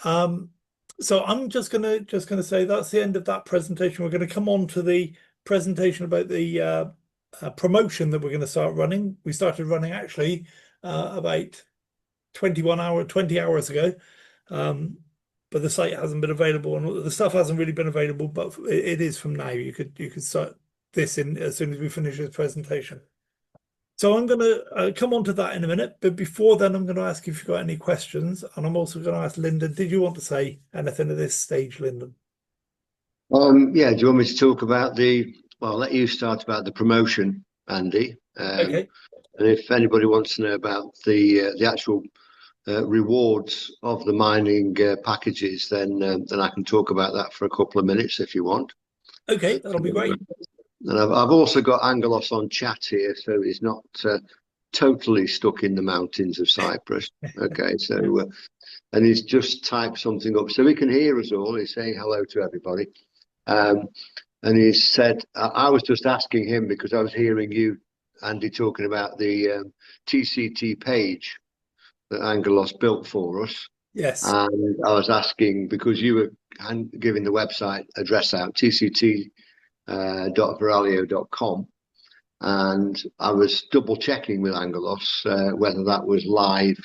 So I'm just gonna say that's the end of that presentation. We're going to come on to the presentation about the promotion that we're going to start running. We started running actually about 20 hours ago, but the site hasn't been available and the stuff hasn't really been available. But it is from now. You could start this in as soon as we finish this presentation. So I'm going to come on to that in a minute, but before then, I'm going to ask if you've got any questions, and I'm also going to ask Lyndon, did you want to say anything at this stage, Lyndon? Yeah, do you want me to talk about well, I'll let you start about the promotion, Andy. Okay. And if anybody wants to know about the actual rewards of the mining packages, then I can talk about that for a couple of minutes if you want. Okay, that'll be great. And I've also got Angelos on chat here, so he's not totally stuck in the mountains of Cyprus. Okay, so and he's just typed something up so he can hear us all. He's saying hello to everybody. And he said, I was just asking him because I was hearing you, Andy, talking about the TCT page that Angelos built for us. Yes. And I was asking because you were giving the website address out, tct.viralio.com. And I was double checking with Angelos whether that was live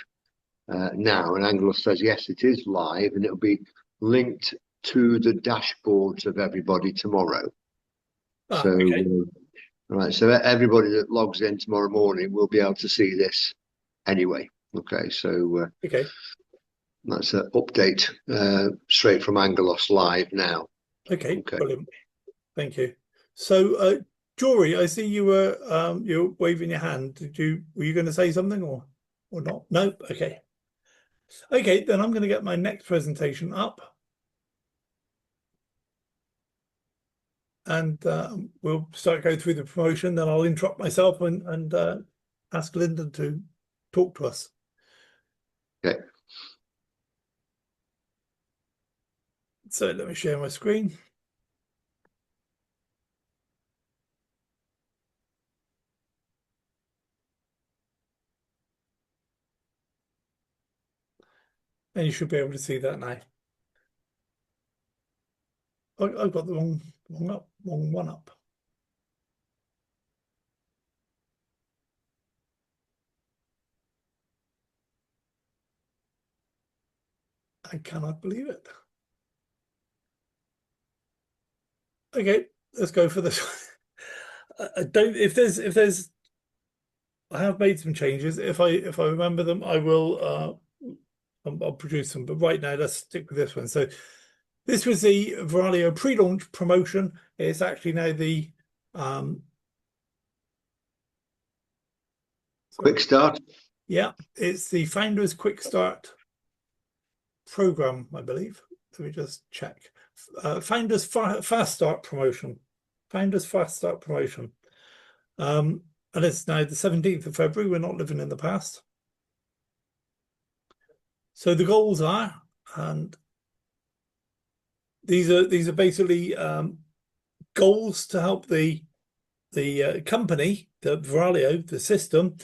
now. And Angelos says, yes, it is live and it'll be linked to the dashboards of everybody tomorrow. Okay. Right, so everybody that logs in tomorrow morning will be able to see this anyway. Okay, so okay, that's an update straight from Angelos live now. Okay, brilliant. Thank you. So, Jory, I see you're waving your hand. Were you going to say something or not? No. Okay. Okay, then I'm going to get my next presentation up. And we'll start going through the promotion. Then I'll interrupt myself and ask Lyndon to talk to us. Okay. So let me share my screen. And you should be able to see that now. I've got the wrong one up. I cannot believe it. Okay, let's go for this one. I have made some changes. If I remember them, I will I'll produce them. But right now, let's stick with this one. So this was the Viralio pre-launch promotion. It's actually now the quick start. Yeah, it's the Founders Quick Start program, I believe. Let me just check. Founders Fast Start promotion. Founders Fast Start promotion. And it's now the 17th of February. We're not living in the past. So the goals are, and these are basically goals to help the company, the Viralio, the system,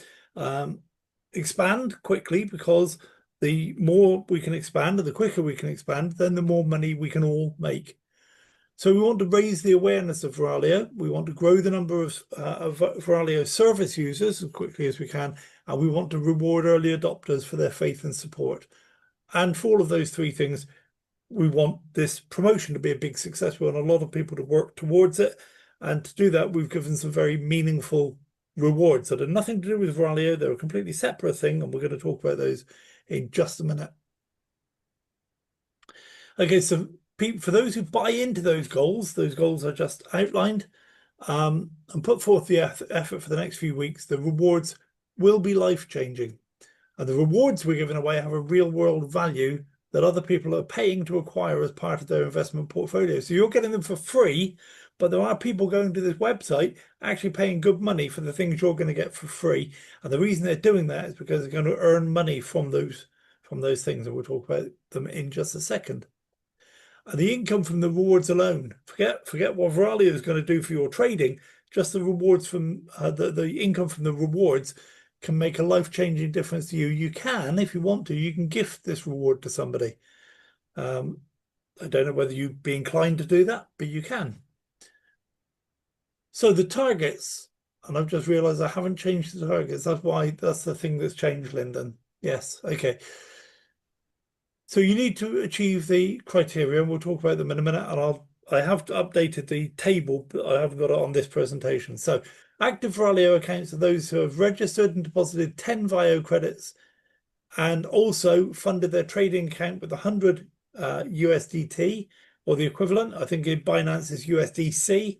expand quickly, because the more we can expand and the quicker we can expand, then the more money we can all make. So we want to raise the awareness of Viralio. We want to grow the number of Viralio service users as quickly as we can, and we want to reward early adopters for their faith and support. And for all of those three things, we want this promotion to be a big success. We want a lot of people to work towards it. And to do that, we've given some very meaningful rewards that are nothing to do with Viralio. They're a completely separate thing, and we're going to talk about those in just a minute. Okay, so for those who buy into those goals are just outlined, and put forth the effort for the next few weeks, the rewards will be life-changing. And the rewards we're giving away have a real-world value that other people are paying to acquire as part of their investment portfolio. So you're getting them for free, but there are people going to this website actually paying good money for the things you're going to get for free. And the reason they're doing that is because they're going to earn money from those things, and we'll talk about them in just a second. And the income from the rewards alone, forget what Viralio is going to do for your trading. Just the rewards from the income from the rewards can make a life-changing difference to you. You can, if you want to, you can gift this reward to somebody. I don't know whether you'd be inclined to do that, but you can. So the targets, and I've just realized I haven't changed the targets. That's the thing that's changed, Lyndon. Yes, okay. So you need to achieve the criteria, and we'll talk about them in a minute. And I have updated the table, but I haven't got it on this presentation. So active Viralio accounts are those who have registered and deposited 10 VIO credits and also funded their trading account with 100 USDT or the equivalent. I think in Binance is USDC,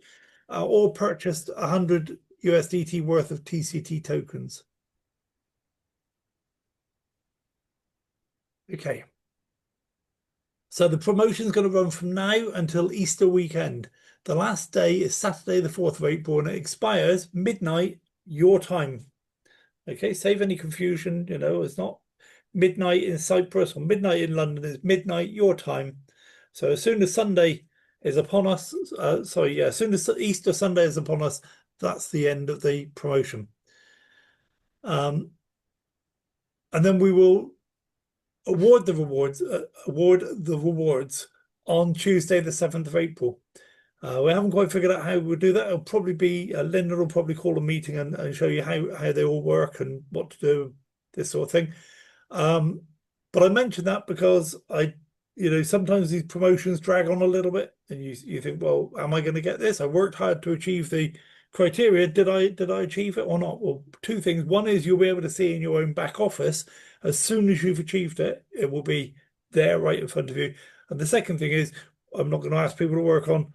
or purchased 100 USDT worth of TCT tokens. Okay. So the promotion is going to run from now until Easter weekend. The last day is Saturday, the 4th of April, and it expires midnight your time. Okay, save any confusion. You know, it's not midnight in Cyprus or midnight in London. It's midnight your time. So as soon as Sunday is upon us, as soon as Easter Sunday is upon us, that's the end of the promotion. And then we will award the rewards on Tuesday, the 7th of April. We haven't quite figured out how we'll do that. It'll probably be Linda will probably call a meeting and show you how they all work and what to do, this sort of thing. But I mentioned that because sometimes these promotions drag on a little bit, and you think, well, am I going to get this? I worked hard to achieve the criteria. Did I achieve it or not? Well, two things. One is you'll be able to see in your own back office as soon as you've achieved it, it will be there right in front of you. And the second thing is, I'm not going to ask people to work on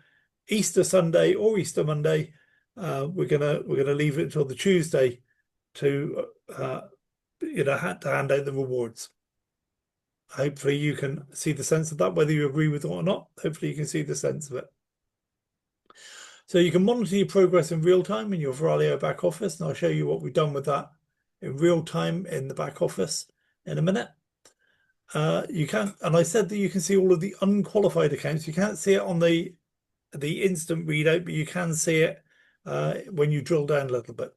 Easter Sunday or Easter Monday. We're gonna leave it until the Tuesday to to hand out the rewards. Hopefully you can see the sense of that, whether you agree with it or not. Hopefully you can see the sense of it. So you can monitor your progress in real time in your Viralio back office, and I'll show you what we've done with that in real time in the back office in a minute. You can, and I said that you can see all of the unqualified accounts. You can't see it on the instant readout, but you can see it when you drill down a little bit.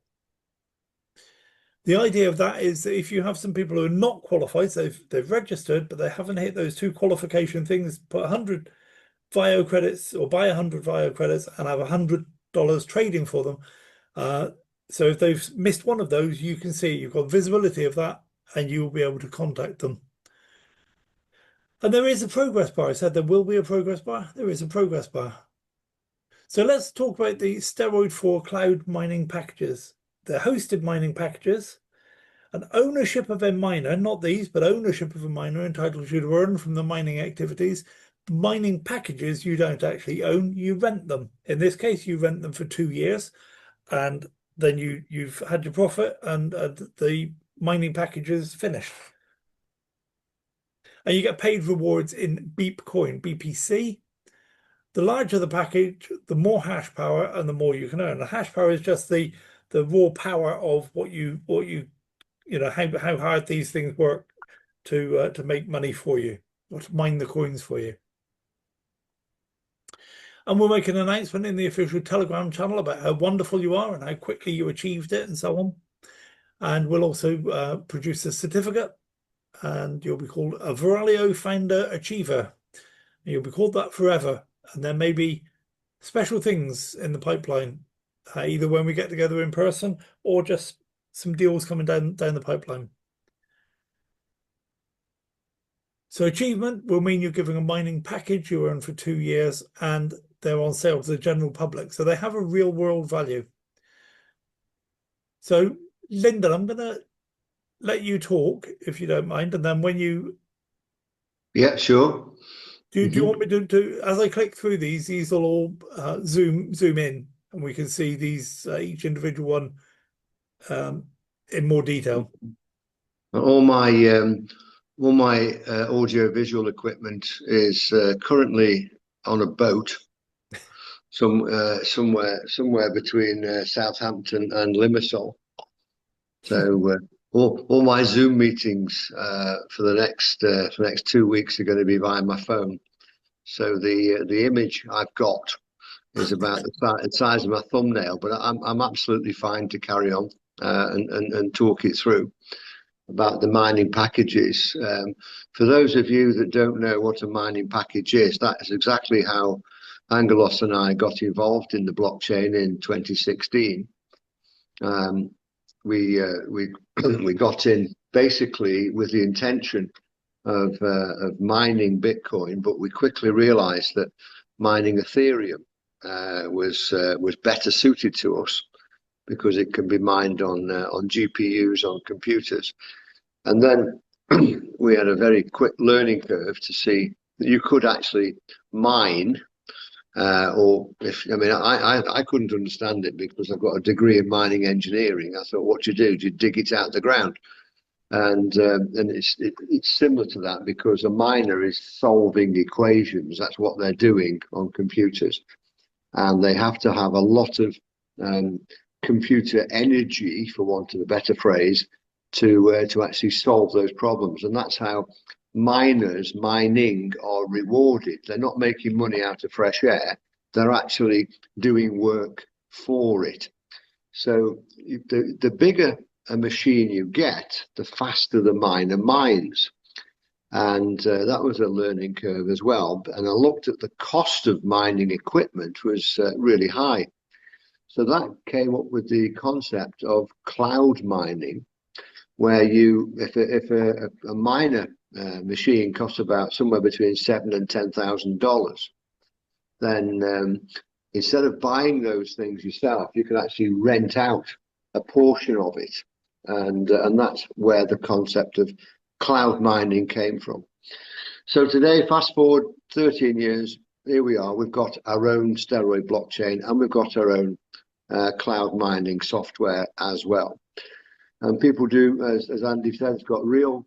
The idea of that is that if you have some people who are not qualified, so they've registered, but they haven't hit those two qualification things, put 100 VIO credits or buy 100 VIO credits and have $100 trading for them. So if they've missed one of those, you can see you've got visibility of that and you will be able to contact them. And there is a progress bar. I said there will be a progress bar. There is a progress bar. So let's talk about the Steroid 4 cloud mining packages. They're hosted mining packages. And ownership of a miner, not these, but ownership of a miner entitles you to earn from the mining activities. Mining packages you don't actually own, you rent them. In this case, you rent them for 2 years, and then you've had your profit and the mining package is finished. And you get paid rewards in Beep coin, BPC. The larger the package, the more hash power and the more you can earn. The hash power is just the raw power of what you how hard these things work to make money for you, or to mine the coins for you. And we'll make an announcement in the official Telegram channel about how wonderful you are and how quickly you achieved it and so on. And we'll also produce a certificate, and you'll be called a Viralio Founder Achiever. You'll be called that forever. And there may be special things in the pipeline, either when we get together in person or just some deals coming down the pipeline. So achievement will mean you're giving a mining package you earn for 2 years, and they're on sale to the general public. So they have a real world value. So Lyndon, I'm going to let you talk if you don't mind. And then when you... Yeah, sure. Do you want me to, as I click through these will all zoom in, and we can see these each individual one in more detail. All my audio visual equipment is currently on a boat somewhere between Southampton and Limassol. So all my Zoom meetings for the next 2 weeks are going to be via my phone. So the image I've got is about the size of my thumbnail, but I'm absolutely fine to carry on and talk it through. about the mining packages. For those of you that don't know what a mining package is, that is exactly how Angelos and I got involved in the blockchain in 2016. We we got in basically with the intention of mining Bitcoin, but we quickly realized that mining Ethereum was better suited to us because it can be mined on GPUs on computers. And then we had a very quick learning curve to see that you could actually mine, I couldn't understand it because I've got a degree in mining engineering. I thought, what do? You dig it out of the ground, and it's similar to that because a miner is solving equations. That's what they're doing on computers, and they have to have a lot of computer energy, for want of a better phrase, to actually solve those problems. And that's how miners mining are rewarded. They're not making money out of fresh air. They're actually doing work for it. So the bigger a machine you get, the faster the miner mines. And that was a learning curve as well. And I looked at the cost of mining equipment was really high. So that came up with the concept of cloud mining, where if a miner machine costs about somewhere between $7,000 and $10,000, then instead of buying those things yourself, you can actually rent out a portion of it, and that's where the concept of cloud mining came from. So today, fast forward 13 years, here we are. We've got our own Steroid blockchain, and we've got our own cloud mining software as well. And people do, as Andy said, it's got real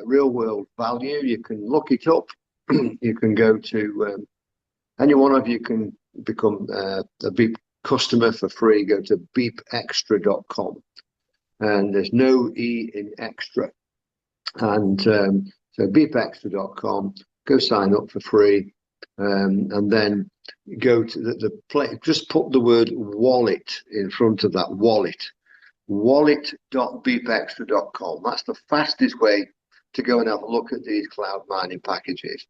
world value. You can look it up. You can go to any one of you can become a Beep customer for free. Go to beepextra.com, and there's no E in extra. And so beepextra.com, go sign up for free, and then go to the play. Just put the word wallet in front of that wallet.beepextra.com. That's the fastest way to go and have a look at these cloud mining packages.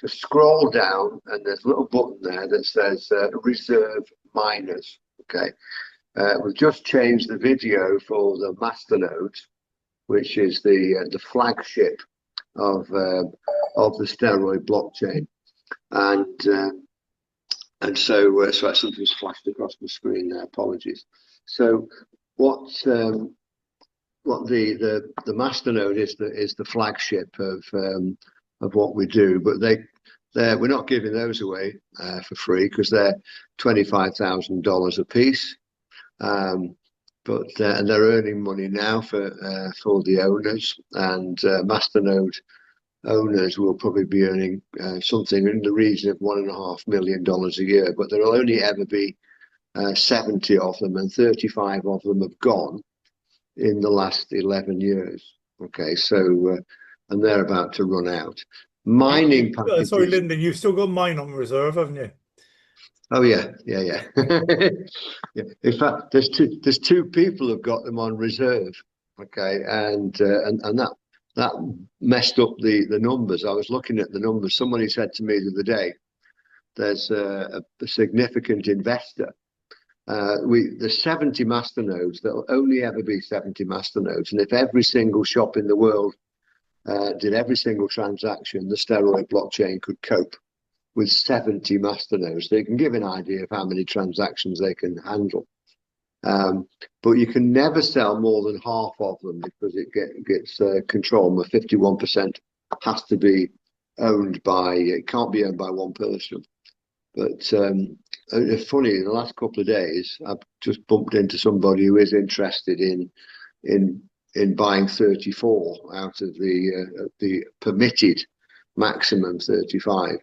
Just scroll down, and there's a little button there that says reserve miners. Okay, we've just changed the video for the masternode, which is the flagship of the Steroid blockchain, and so something's flashed across the screen there. Apologies. So what the masternode is the flagship of what we do, but we're not giving those away for free because they're $25,000 a piece. But and they're earning money now for the owners, and masternode owners will probably be earning something in the region of $1.5 million a year. But there will only ever be 70 of them, and 35 of them have gone in the last 11 years. Okay, so and they're about to run out. Mining packages. Sorry, Lyndon, you've still got mine on reserve, haven't you? Oh yeah. Yeah. In fact, there's two people who've got them on reserve. Okay, and that messed up the numbers. I was looking at the numbers. Somebody said to me the other day, there's a significant investor. There's 70 masternodes. There'll only ever be 70 masternodes, and if every single shop in the world did every single transaction, the Steroid blockchain could cope with 70 masternodes. They can give an idea of how many transactions they can handle. But you can never sell more than half of them because it gets controlled. 51% has to be owned by, it can't be owned by one person. But it's funny, in the last couple of days, I've just bumped into somebody who is interested in buying 34 out of the permitted maximum 35.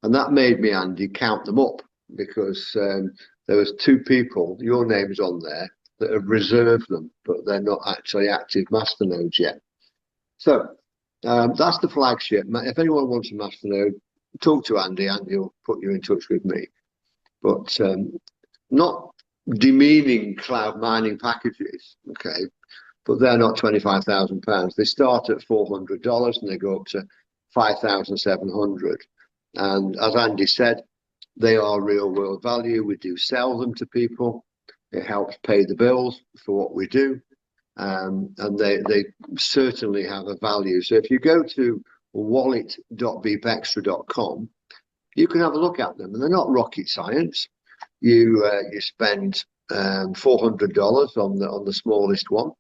And that made me, Andy, count them up, because there was two people, your name's on there, that have reserved them, but they're not actually active masternodes yet. So that's the flagship. If anyone wants a masternode, talk to Andy. Andy will put you in touch with me. But not demeaning cloud mining packages, okay? but they're not £25,000. They start at $400 and they go up to 5,700. And as Andy said, they are real world value. We do sell them to people. It helps pay the bills for what we do. And they certainly have a value. So if you go to wallet.beepextra.com, you can have a look at them, and they're not rocket science. You spend $400 on the smallest one,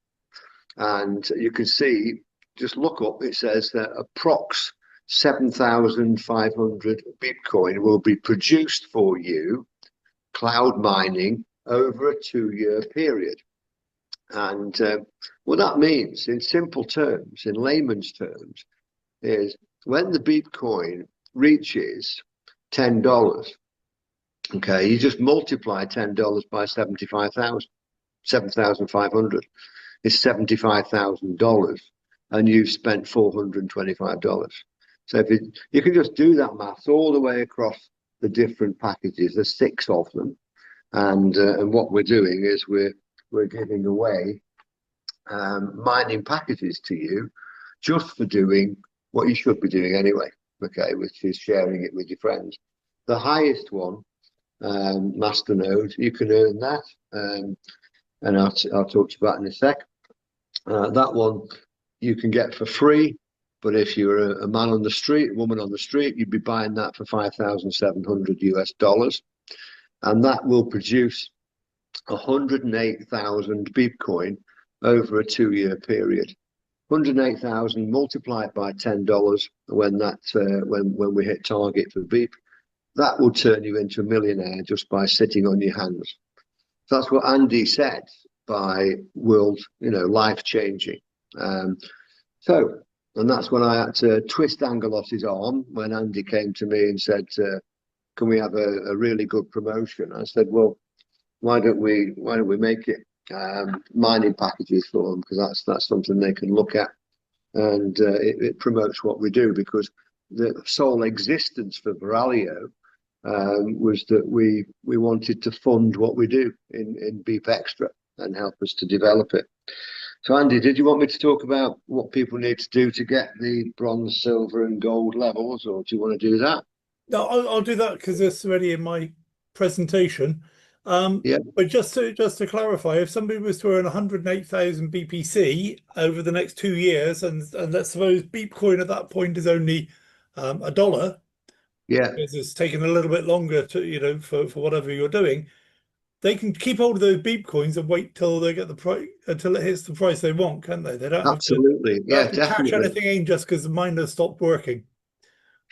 and you can see, just look up, it says that approx 7,500 Bitcoin will be produced for you, cloud mining, over a 2-year period. And what that means in simple terms, in layman's terms, is when the Bitcoin reaches $10, okay, you just multiply $10 by 7,500. It's $75,000, and you've spent $425. So if you can just do that math all the way across the different packages. There's 6 of them, and what we're doing is we're giving away mining packages to you just for doing what you should be doing anyway, okay, which is sharing it with your friends. The highest one, Masternode, you can earn that, and I'll talk to you about in a sec. That one you can get for free, but if you're a man on the street, a woman on the street, you'd be buying that for $5,700, and that will produce 108,000 Bitcoin over a 2-year period. 108,000 multiplied by $10 when we hit target for Beep, that will turn you into a millionaire just by sitting on your hands. So that's what Andy said by world, life changing. And that's when I had to twist Angelos's arm when Andy came to me and said, "Can we have a really good promotion?" I said, "Well, why don't we make it mining packages for them, because that's something they can look at, and it promotes what we do, because the sole existence for Viralio was that we wanted to fund what we do in Beep Extra and help us to develop it." So Andy, did you want me to talk about what people need to do to get the bronze, silver and gold levels, or do you want to do that? No, I'll do that because it's already in my presentation. Yeah. But just to clarify, if somebody was to earn 108,000 BPC over the next 2 years, and let's suppose Bitcoin at that point is only $1, Yeah, because it's taken a little bit longer to for whatever you're doing, they can keep hold of those Bitcoins and wait till they get the price, until it hits the price they want, can't they? They absolutely. don't Yeah, have to cash definitely. anything in just because the miner stopped working.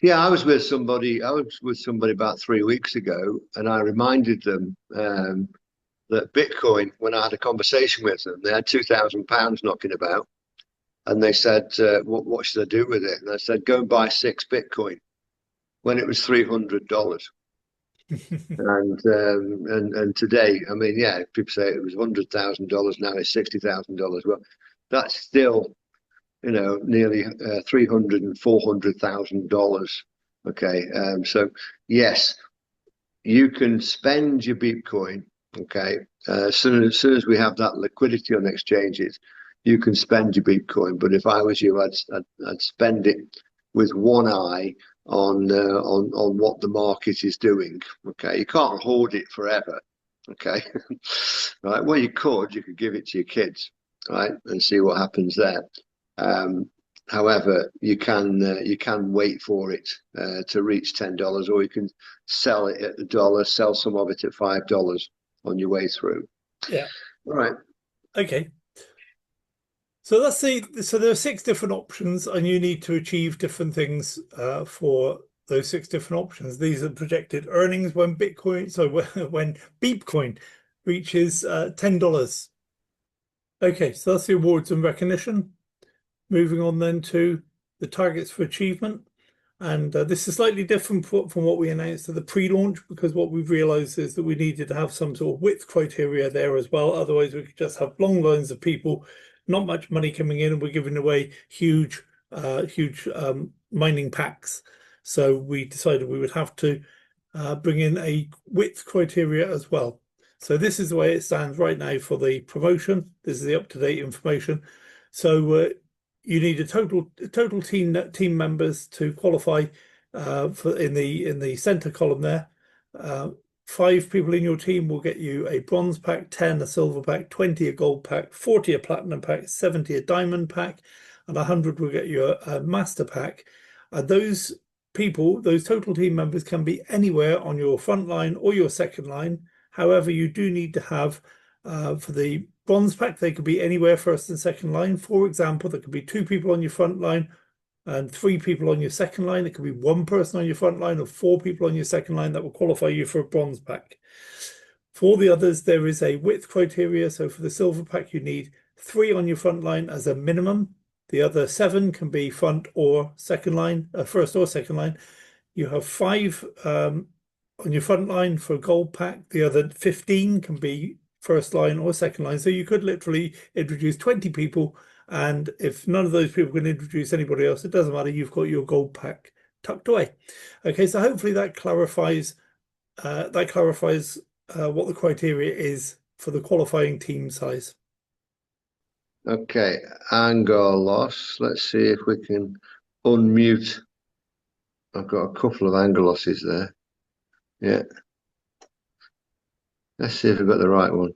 Yeah, I was with somebody about 3 weeks ago, and I reminded them that Bitcoin, when I had a conversation with them, they had £2,000 knocking about, and they said, what should I do with it? And I said, go and buy 6 Bitcoin, when it was $300. And today, I mean, yeah, people say it was $100,000, now it's $60,000. Well, that's still, nearly $300,000 and $400,000. Okay, so yes, you can spend your Bitcoin. Okay, as soon as we have that liquidity on exchanges, you can spend your Bitcoin. But if I was you, I'd spend it with one eye on what the market is doing. Okay, you can't hoard it forever. Okay, right. Well, you could give it to your kids, right, and see what happens there. However, you can wait for it to reach $10, or you can sell it at $1, sell some of it at $5 on your way through. Yeah. All right. Okay. So let's see. So there are 6 different options, and you need to achieve different things for those 6 different options. These are projected earnings when Bitcoin, so when Beepcoin reaches $10. Okay, so that's the awards and recognition. Moving on then to the targets for achievement. And this is slightly different from what we announced at the pre-launch, because what we've realized is that we needed to have some sort of width criteria there as well. Otherwise, we could just have long lines of people, not much money coming in, and we're giving away huge mining packs. So we decided we would have to bring in a width criteria as well. So this is the way it stands right now for the promotion. This is the up-to-date information. So you need a total team members to qualify for in the center column there. 5 people in your team will get you a bronze pack, 10 a silver pack, 20 a gold pack, 40 a platinum pack, 70 a diamond pack, and 100 will get you a master pack. Those people, those total team members, can be anywhere on your front line or your second line. However, you do need to have for the bronze pack, they could be anywhere first and second line. For example, there could be 2 people on your front line and 3 people on your second line. It could be 1 person on your front line or 4 people on your second line that will qualify you for a bronze pack. For the others, there is a width criteria. So for the silver pack, you need 3 on your front line as a minimum. The other 7 can be front or second line, first or second line. You have 5 on your front line for a gold pack. The other 15 can be first line or second line. So you could literally introduce 20 people, and if none of those people can introduce anybody else, it doesn't matter. You've got your gold pack tucked away. Okay, so hopefully that clarifies what the criteria is for the qualifying team size. Okay, Angelos. Let's see if we can unmute. I've got a couple of Angeloses there. Yeah. Let's see if we've got the right one.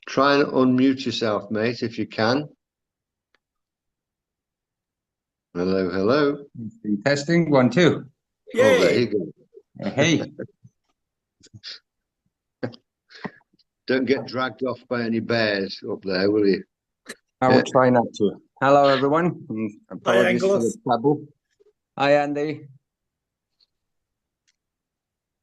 Try and unmute yourself, mate, if you can. Hello, hello. Testing 1, 2. Yay! Oh, there you go. Hey. Don't get dragged off by any bears up there, will you? I will try not to. Hello, everyone. Apologies for the Angelos. trouble. Hi, Andy.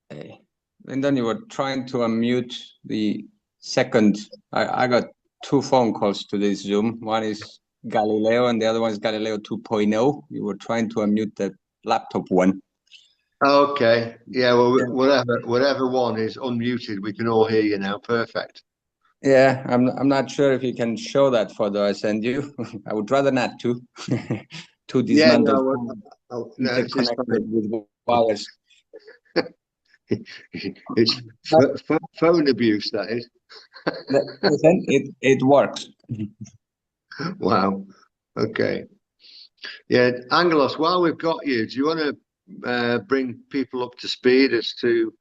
Hey. Lyndon, you were trying to unmute the second. I got 2 phone calls to this Zoom. One is Galileo and the other one is Galileo 2.0. You were trying to unmute the laptop one. Okay. Yeah, well, Yeah. whatever one is unmuted, we can all hear you now. Perfect. Yeah, I'm not sure if you can show that photo I send you. I would rather not to. To Yeah, dismantle no, it's just connected with wires. it's phone abuse, that is. Listen, it works. Wow. Okay. Yeah, Angelos, while we've got you, do you want to bring people up to speed as to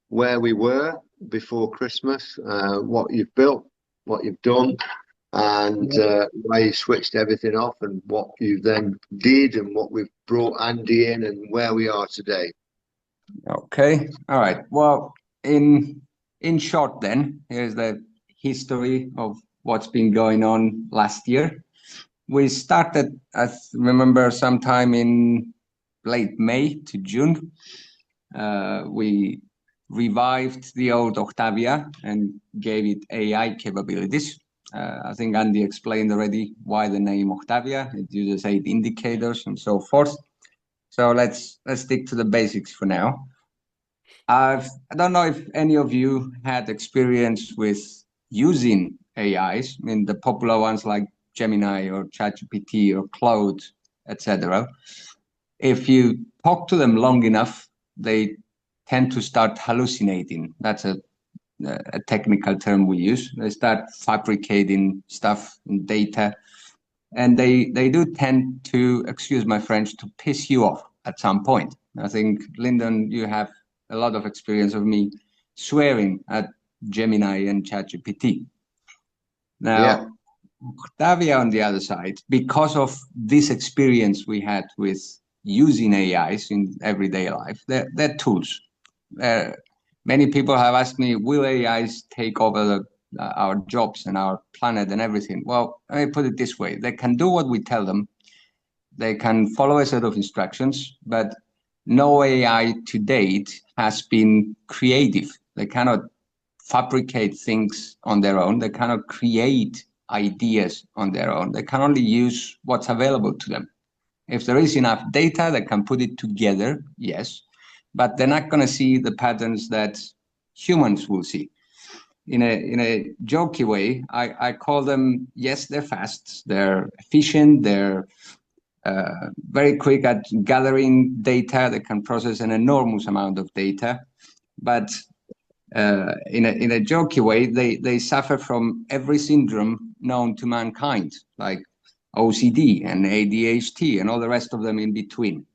where we were before Christmas, what you've built, what you've done, and why you switched everything off, and what you then did, and what we've brought Andy in, and where we are today? Okay. All right. Well, in short, then here's the history of what's been going on last year. We started, I remember, sometime in late May to June. We revived the old Octavia and gave it AI capabilities. I think Andy explained already why the name Octavia. It uses 8 indicators and so forth. So let's stick to the basics for now. I don't know if any of you had experience with using AIs. I mean, the popular ones like Gemini or ChatGPT or Claude, etc. If you talk to them long enough, they tend to start hallucinating. That's a technical term we use. They start fabricating stuff and data, and they do tend to, excuse my French, to piss you off at some point. I think, Lyndon, you have a lot of experience of me swearing at Gemini and ChatGPT. Now, Octavia, on the other side, because of this experience we had with using AIs in everyday life, they're tools. Many people have asked me, will AIs take over our jobs and our planet and everything? Well, let me put it this way. They can do what we tell them. They can follow a set of instructions, but no AI to date has been creative. They cannot fabricate things on their own. They cannot create ideas on their own. They can only use what's available to them. If there is enough data, they can put it together, yes, but they're not going to see the patterns that humans will see. In a jokey way, I call them, yes, they're fast, they're efficient, they're very quick at gathering data. They can process an enormous amount of data, but in a jokey way, they suffer from every syndrome known to mankind, like OCD and ADHD and all the rest of them in between.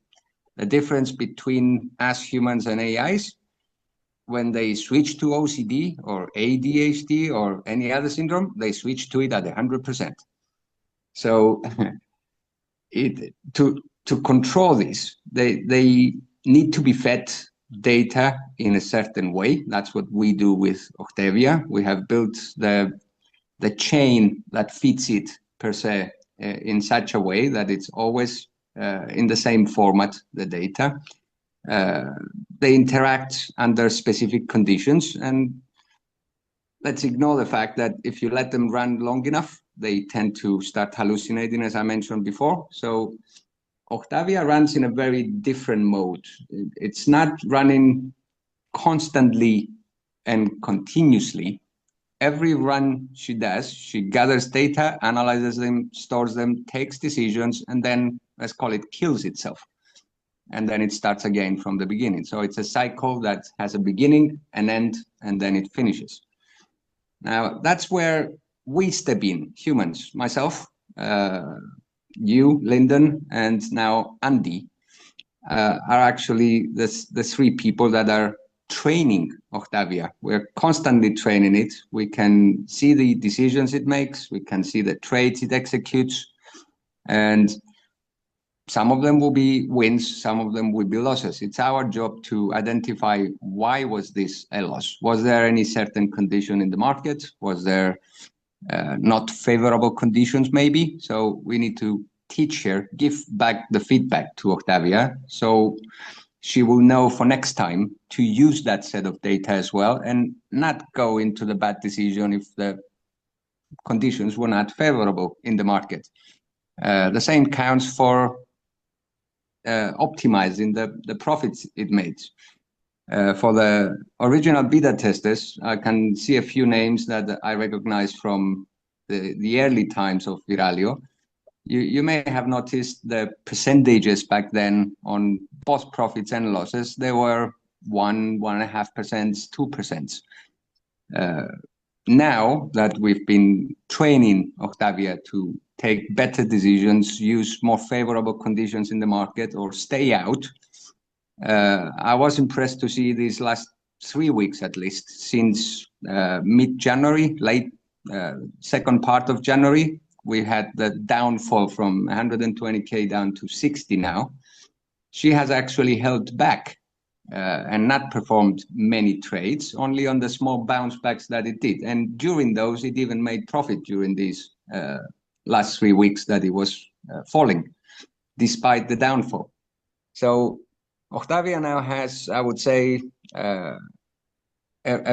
The difference between us humans and AIs, when they switch to OCD or ADHD or any other syndrome, they switch to it at 100%. So to control this, they need to be fed data in a certain way. That's what we do with Octavia. We have built the chain that fits it per se in such a way that it's always in the same format, the data. They interact under specific conditions, and let's ignore the fact that if you let them run long enough, they tend to start hallucinating, as I mentioned before. So Octavia runs in a very different mode. It's not running constantly and continuously. Every run she does, she gathers data, analyzes them, stores them, takes decisions, and then, let's call it, kills itself. And then it starts again from the beginning. So it's a cycle that has a beginning, an end, and then it finishes. Now, that's where we step in, humans, myself, you, Lyndon, and now Andy, are actually the three people that are training Octavia. We're constantly training it. We can see the decisions it makes. We can see the trades it executes. And some of them will be wins, some of them will be losses. It's our job to identify why was this a loss? Was there any certain condition in the market? Was there not favorable conditions maybe? So we need to teach her, give back the feedback to Octavia, so she will know for next time to use that set of data as well and not go into the bad decision if the conditions were not favorable in the market. The same counts for optimizing the profits it made. For the original beta testers, I can see a few names that I recognize from the early times of Viralio. You may have noticed the percentages back then on both profits and losses. They were 1.5%, 2%. Now that we've been training Octavia to take better decisions, use more favorable conditions in the market, or stay out, I was impressed to see these last 3 weeks, at least, since mid-January, late second part of January, we had the downfall from 120K down to 60 now. She has actually held back and not performed many trades, only on the small bounce backs that it did. And during those, it even made profit during these last 3 weeks that it was falling, despite the downfall. So Octavia now has, I would say, a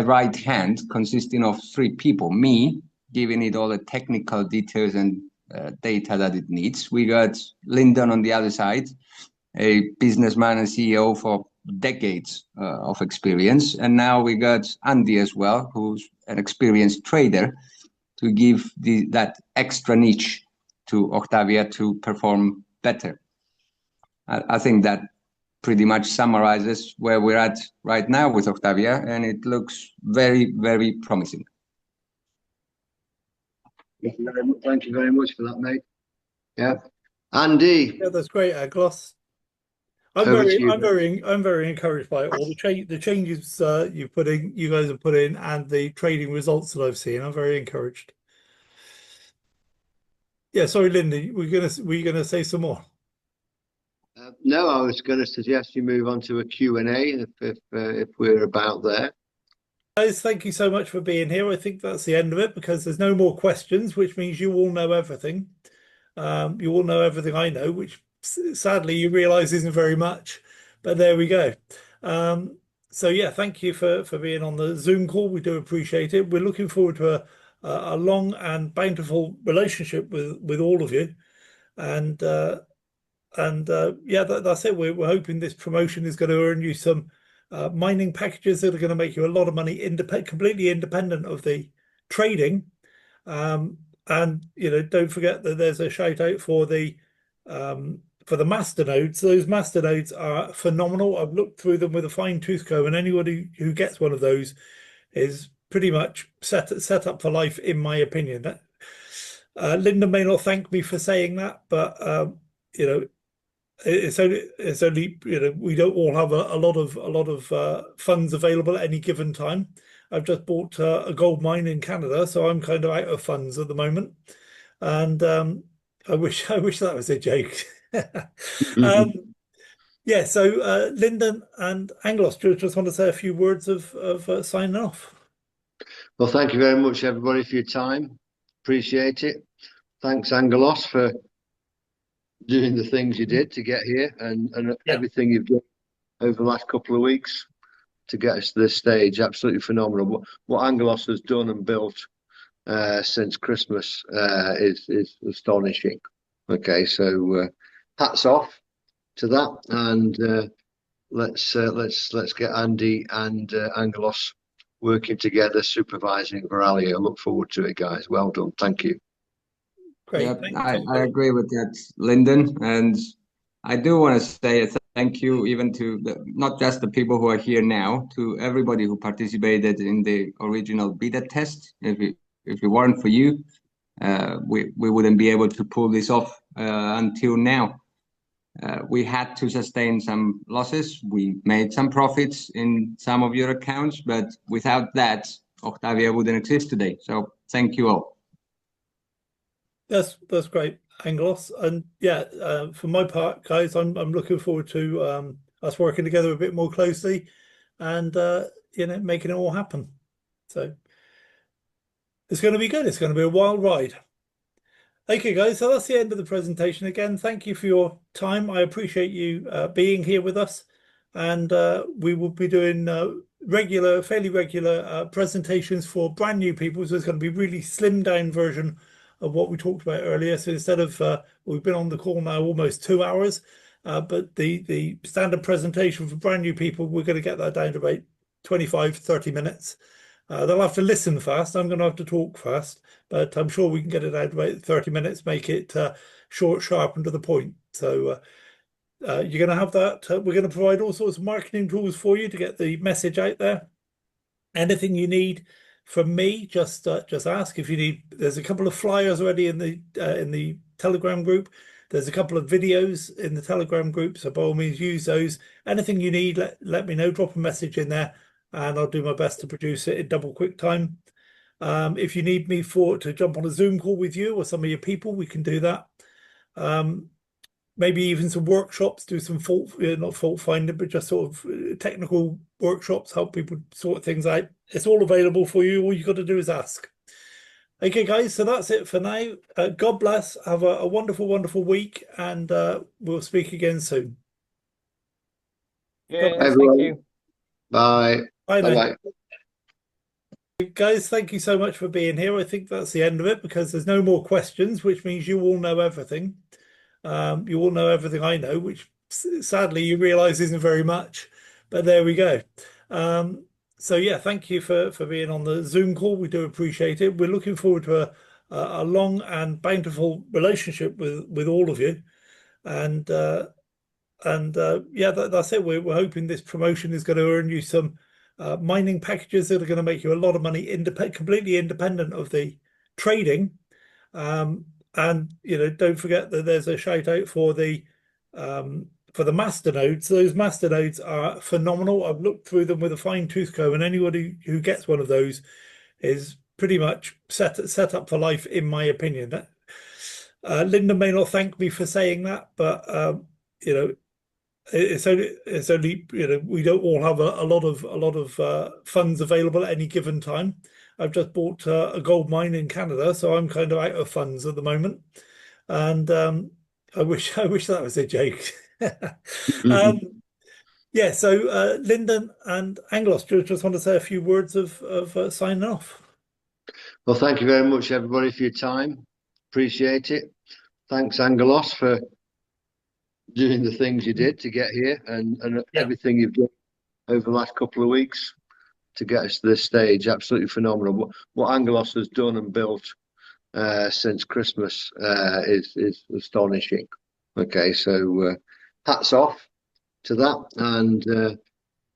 right hand consisting of 3 people. Me, giving it all the technical details and data that it needs. We got Lyndon on the other side, a businessman and CEO for decades of experience. And now we got Andy as well, who's an experienced trader, to give that extra niche to Octavia to perform better. I think that pretty much summarizes where we're at right now with Octavia, and it looks very, very promising. Thank you very much for that, mate. Yeah, Andy. Yeah, that's great, Aglos. I'm very encouraged by all the changes you guys have put in, and the trading results that I've seen. I'm very encouraged. Yeah, sorry, Linda, were you gonna say some more? No, I was going to suggest you move on to a Q&A if we're about there. Guys, thank you so much for being here. I think that's the end of it, because there's no more questions, which means you all know everything. You all know everything I know, which sadly you realize isn't very much, but there we go. So yeah, thank you for being on the Zoom call. We do appreciate it. We're looking forward to a long and bountiful relationship with all of you, and yeah, that's it. We're hoping this promotion is going to earn you some mining packages that are going to make you a lot of money, completely independent of the trading. And don't forget that there's a shout out for the master nodes. Those master nodes are phenomenal. I've looked through them with a fine tooth comb, and anybody who gets one of those is pretty much set up for life, in my opinion. Linda may not thank me for saying that, but you know, it's only we don't all have a lot of funds available at any given time. I've just bought a gold mine in Canada, so I'm kind of out of funds at the moment, and I wish that was a joke. um, yeah, so Lyndon and Anglos, just want to say a few words of signing off. Well, thank you very much, everybody, for your time. Appreciate it. Thanks, Angelos, for doing the things you did to get here, and Yeah. everything you've done over the last couple of weeks to get us to this stage. Absolutely phenomenal. What Angelos has done and built since Christmas is astonishing. Okay, so hats off to that, and let's get Andy and Angelos working together, supervising Viralio. Look forward to it, guys. Well done. Thank you. Great. Yeah, Thanks. I agree with that, Lyndon. And I do want to say a thank you even to not just the people who are here now, to everybody who participated in the original beta test. If it weren't for you, we wouldn't be able to pull this off until now. We had to sustain some losses. We made some profits in some of your accounts, but without that, Octavia wouldn't exist today. So thank you all. That's great, Anglos. And yeah, for my part, guys, I'm looking forward to us working together a bit more closely, and making it all happen. So it's going to be good. It's going to be a wild ride. Okay, guys, so that's the end of the presentation. Again, thank you for your time. I appreciate you being here with us, and we will be doing fairly regular presentations for brand new people. So it's going to be a really slimmed down version of what we talked about earlier. So instead of we've been on the call now almost 2 hours, but the standard presentation for brand new people, we're going to get that down to about 25-30 minutes. They'll have to listen fast. I'm going to have to talk fast, but I'm sure we can get it out about 30 minutes, make it short, sharp, and to the point. So you're going to have that. We're going to provide all sorts of marketing tools for you to get the message out there. Anything you need from me, just ask. If you need, there's a couple of flyers already in the Telegram group. There's a couple of videos in the Telegram group, so by all means use those. Anything you need, let me know. Drop a message in there, and I'll do my best to produce it in double quick time. If you need me to jump on a Zoom call with you or some of your people, we can do that. Maybe even some workshops, do some not fault finding, but just sort of technical workshops, help people sort things out. It's all available for you. All you got to do is ask. Okay, guys, so that's it for now. God bless. Have a wonderful, wonderful week, and we'll speak again soon. Yeah, Bye, thank you. Bye. Bye now. Bye. Guys, thank you so much for being here. I think that's the end of it, because there's no more questions, which means you all know everything. You all know everything I know, which sadly you realize isn't very much, but there we go. So yeah, thank you for being on the Zoom call. We do appreciate it. We're looking forward to a long and bountiful relationship with all of you, and yeah, that's it. We're hoping this promotion is going to earn you some mining packages that are going to make you a lot of money, completely independent of the trading. And don't forget that there's a shout out for the master nodes. Those master nodes are phenomenal. I've looked through them with a fine tooth comb, and anybody who gets one of those is pretty much set up for life, in my opinion. Linda may not thank me for saying that, but it's only we don't all have a lot of funds available at any given time. I've just bought a gold mine in Canada, so I'm kind of out of funds at the moment, and I wish that was a joke. Yeah, so Lyndon and Anglos, just want to say a few words of signing off. Well, thank you very much, everybody, for your time. Appreciate it. Thanks, Angelos, for doing the things you did to get here, and everything you've done over the last couple of weeks to get us to this stage. Absolutely phenomenal. What Angelos has done and built since Christmas is astonishing. Okay, so hats off to that, and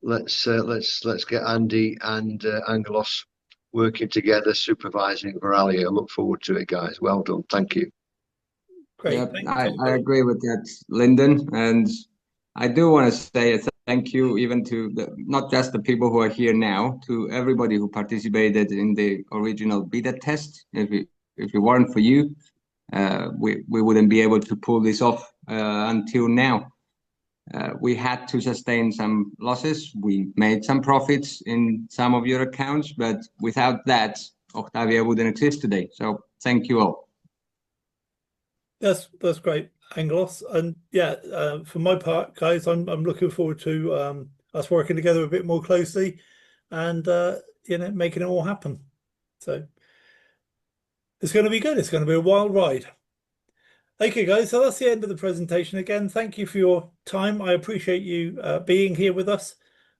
let's get Andy and Angelos working together, supervising Viralio. I look forward to it, guys. Well done. Thank you. Great. Yeah, Thanks, I everybody. agree with that, Lyndon. And I do want to say a thank you even to not just the people who are here now, to everybody who participated in the original beta test. If it weren't for you, we wouldn't be able to pull this off until now. We had to sustain some losses. We made some profits in some of your accounts, but without that, Octavia wouldn't exist today. So thank you all. That's great, Angelos. And yeah, for my part, guys, I'm looking forward to us working together a bit more closely, and making it all happen. So it's going to be good. It's going to be a wild ride. Okay, guys, so that's the end of the presentation. Again, thank you for your time. I appreciate you being here with us,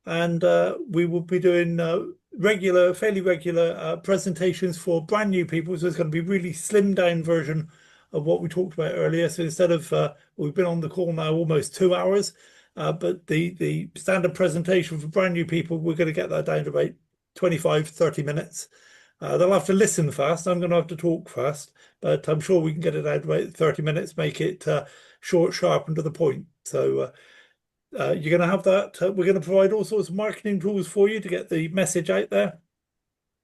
and we will be doing fairly regular presentations for brand new people. So it's going to be really slimmed down version of what we talked about earlier. So instead of we've been on the call now almost 2 hours, but the standard presentation for brand new people, we're going to get that down to about 25, 30 minutes. They'll have to listen fast. I'm going to have to talk fast, but I'm sure we can get it out about 30 minutes, make it short, sharp, and to the point. So you're going to have that. We're going to provide all sorts of marketing tools for you to get the message out there.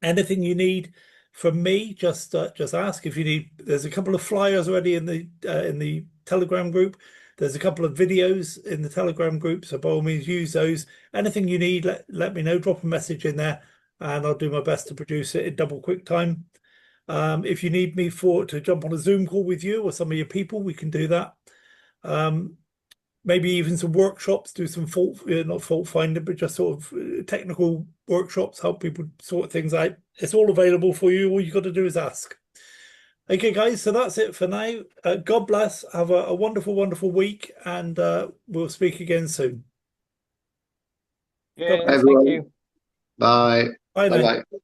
Anything you need from me, just ask. If you need, there's a couple of flyers already in the Telegram group. There's a couple of videos in the Telegram group, so by all means use those. Anything you need, let me know. Drop a message in there, and I'll do my best to produce it in double quick time. If you need me to jump on a Zoom call with you or some of your people, we can do that. Maybe even some workshops, do some not fault finding, but just sort of technical workshops, help people sort things out. It's all available for you. All you got to do is ask. Okay, guys, so that's it for now. God bless. Have a wonderful, wonderful week, and we'll speak again soon. Cheers, Everyone. thank you. Bye. Bye now. Bye-bye.